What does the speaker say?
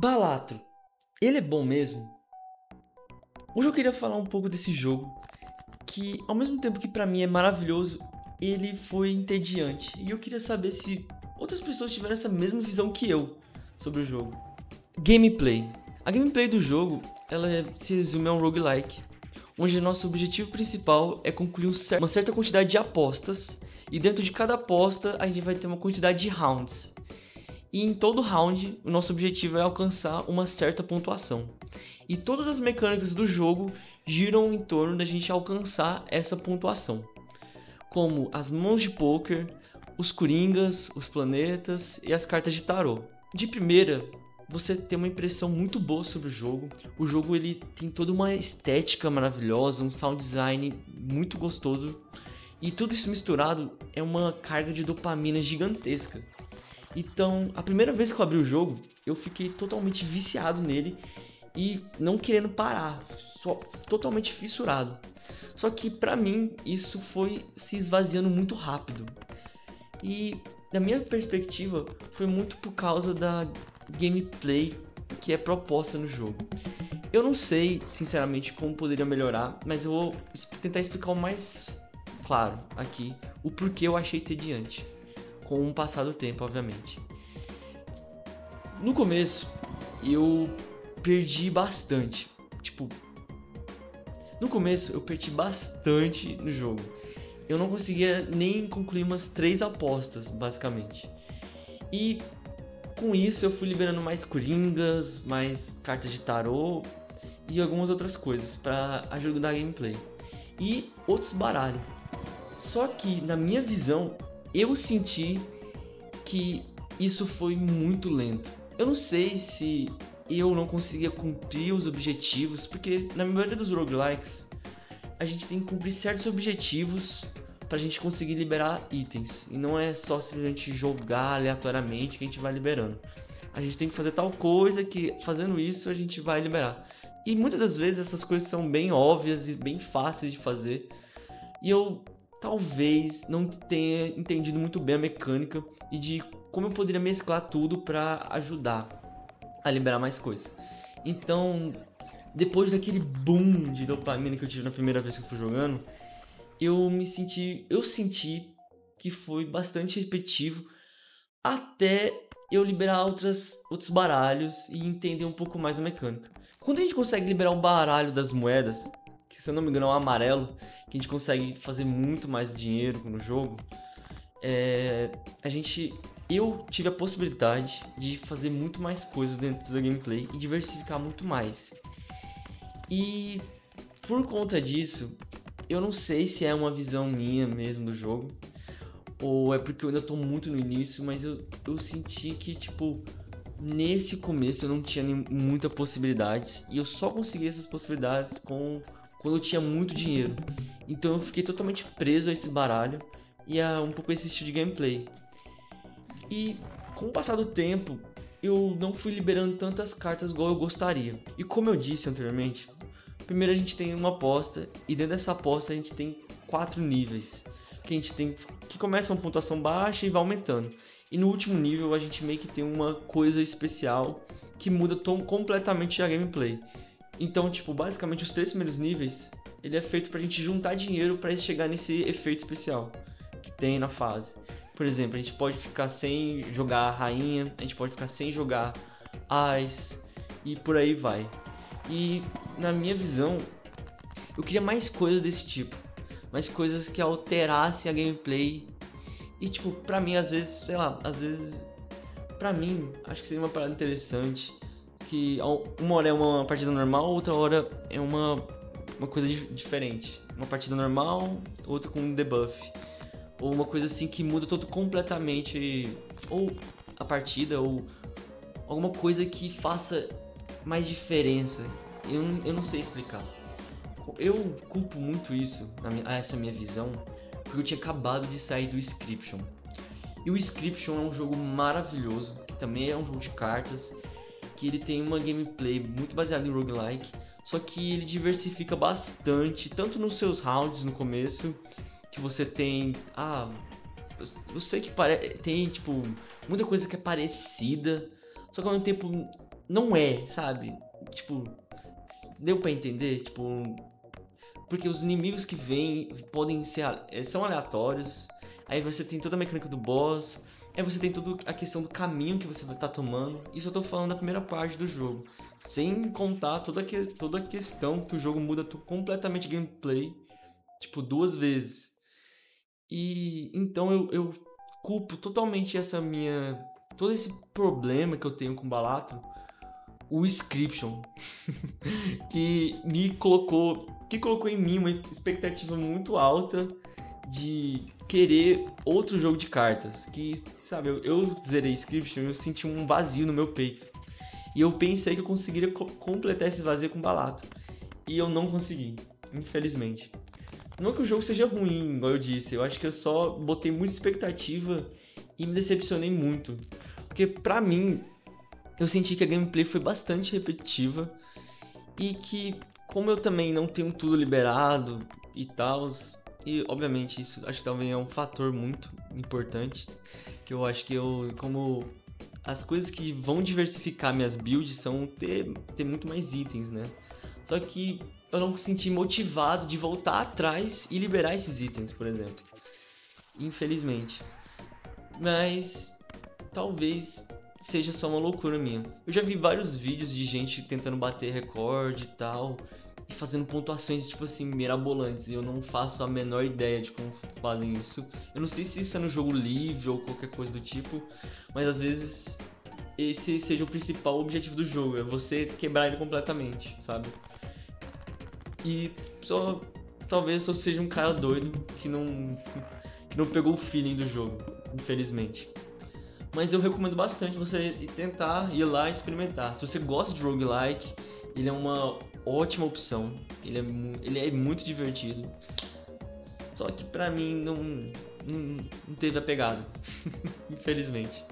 Balatro, ele é bom mesmo? Hoje eu queria falar um pouco desse jogo, que ao mesmo tempo que pra mim é maravilhoso, ele foi entediante. E eu queria saber se outras pessoas tiveram essa mesma visão que eu sobre o jogo. Gameplay. A gameplay do jogo, se resume a um roguelike, onde nosso objetivo principal é concluir uma certa quantidade de apostas, e dentro de cada aposta a gente vai ter uma quantidade de rounds. E em todo round, o nosso objetivo é alcançar uma certa pontuação. E todas as mecânicas do jogo giram em torno da gente alcançar essa pontuação. Como as mãos de poker, os coringas, os planetas e as cartas de tarô. De primeira, você tem uma impressão muito boa sobre o jogo. O jogo ele tem toda uma estética maravilhosa, um sound design muito gostoso. E tudo isso misturado é uma carga de dopamina gigantesca. Então, a primeira vez que eu abri o jogo, eu fiquei totalmente viciado nele e não querendo parar, totalmente fissurado. Só que pra mim, isso foi se esvaziando muito rápido. E, da minha perspectiva, foi muito por causa da gameplay que é proposta no jogo. Eu não sei, sinceramente, como poderia melhorar, mas eu vou tentar explicar o mais claro aqui o porquê eu achei entediante. Com o passar do tempo, obviamente. No começo, eu perdi bastante. No começo, eu perdi bastante no jogo. Eu não conseguia nem concluir umas 3 apostas, basicamente. E com isso, eu fui liberando mais coringas, mais cartas de tarô e algumas outras coisas para ajudar a gameplay. E outros baralhos. Só que, na minha visão, eu senti que isso foi muito lento. Eu não sei se eu não conseguia cumprir os objetivos, porque na maioria dos roguelikes a gente tem que cumprir certos objetivos pra gente conseguir liberar itens. E não é só simplesmente jogar aleatoriamente que a gente vai liberando. A gente tem que fazer tal coisa que fazendo isso a gente vai liberar. E muitas das vezes essas coisas são bem óbvias e bem fáceis de fazer. E eu talvez não tenha entendido muito bem a mecânica e de como eu poderia mesclar tudo para ajudar a liberar mais coisas. Então, depois daquele boom de dopamina que eu tive na primeira vez que eu fui jogando, eu senti que foi bastante repetitivo até eu liberar outros baralhos e entender um pouco mais a mecânica. Quando a gente consegue liberar o baralho das moedas, que se eu não me engano é o amarelo, que a gente consegue fazer muito mais dinheiro no jogo, eu tive a possibilidade de fazer muito mais coisas dentro da gameplay e diversificar muito mais. E por conta disso, eu não sei se é uma visão minha mesmo do jogo, ou é porque eu ainda tô muito no início, mas eu senti que, nesse começo eu não tinha muita possibilidades, e eu só consegui essas possibilidades quando eu tinha muito dinheiro. Então eu fiquei totalmente preso a esse baralho e a um pouco esse estilo de gameplay. E com o passar do tempo, eu não fui liberando tantas cartas igual eu gostaria. E como eu disse anteriormente, primeiro a gente tem uma aposta, e dentro dessa aposta a gente tem 4 níveis. Que começa uma pontuação baixa e vai aumentando. E no último nível a gente meio que tem uma coisa especial que muda completamente a gameplay. Então, basicamente os 3 primeiros níveis, ele é feito pra gente juntar dinheiro pra chegar nesse efeito especial que tem na fase. Por exemplo, a gente pode ficar sem jogar rainha, a gente pode ficar sem jogar ás e por aí vai. E na minha visão, eu queria mais coisas desse tipo, mais coisas que alterassem a gameplay. E pra mim às vezes, pra mim, acho que seria uma parada interessante. Que uma hora é uma partida normal, outra hora é uma coisa diferente. Uma partida normal, outra com um debuff. Ou uma coisa assim que muda completamente ou a partida, ou alguma coisa que faça mais diferença. Eu não sei explicar. Eu culpo muito isso, essa minha visão, porque eu tinha acabado de sair do Inscryption. E o Inscryption é um jogo maravilhoso, que também é um jogo de cartas, que ele tem uma gameplay muito baseada em roguelike, só que ele diversifica bastante, tanto nos seus rounds no começo, que você tem, eu sei que tem muita coisa que é parecida, só que ao mesmo tempo não é, sabe? Tipo, deu pra entender? Tipo, porque os inimigos que vêm podem ser, são aleatórios. Aí você tem toda a mecânica do boss. Aí você tem toda a questão do caminho que você vai estar tomando. Isso eu tô falando da primeira parte do jogo. Sem contar toda a questão que o jogo muda completamente gameplay. Tipo, 2 vezes. E então eu culpo totalmente essa minha... todo esse problema que eu tenho com Balatro, o Inscription. Que colocou em mim uma expectativa muito alta de querer outro jogo de cartas. Que, sabe, eu zerei Inscription e eu senti um vazio no meu peito. E eu pensei que eu conseguiria completar esse vazio com Balatro. E eu não consegui, infelizmente. Não que o jogo seja ruim, igual eu disse, eu acho que eu só botei muita expectativa e me decepcionei muito. Porque pra mim, eu senti que a gameplay foi bastante repetitiva e que, como eu também não tenho tudo liberado e tal, e obviamente isso acho que também é um fator muito importante, que eu acho que como as coisas que vão diversificar minhas builds são ter muito mais itens, né? Só que eu não me senti motivado de voltar atrás e liberar esses itens, por exemplo. Infelizmente. Mas talvez seja só uma loucura minha. Eu já vi vários vídeos de gente tentando bater recorde e tal, e fazendo pontuações tipo assim mirabolantes, e eu não faço a menor ideia de como fazem isso. Eu não sei se isso é no jogo livre ou qualquer coisa do tipo, mas às vezes esse seja o principal objetivo do jogo, é você quebrar ele completamente, sabe? E só talvez eu seja um cara doido que não pegou o feeling do jogo, infelizmente. Mas eu recomendo bastante você tentar ir lá e experimentar. Se você gosta de roguelike, ele é uma ótima opção. Ele é muito divertido. Só que pra mim não teve a pegada, infelizmente.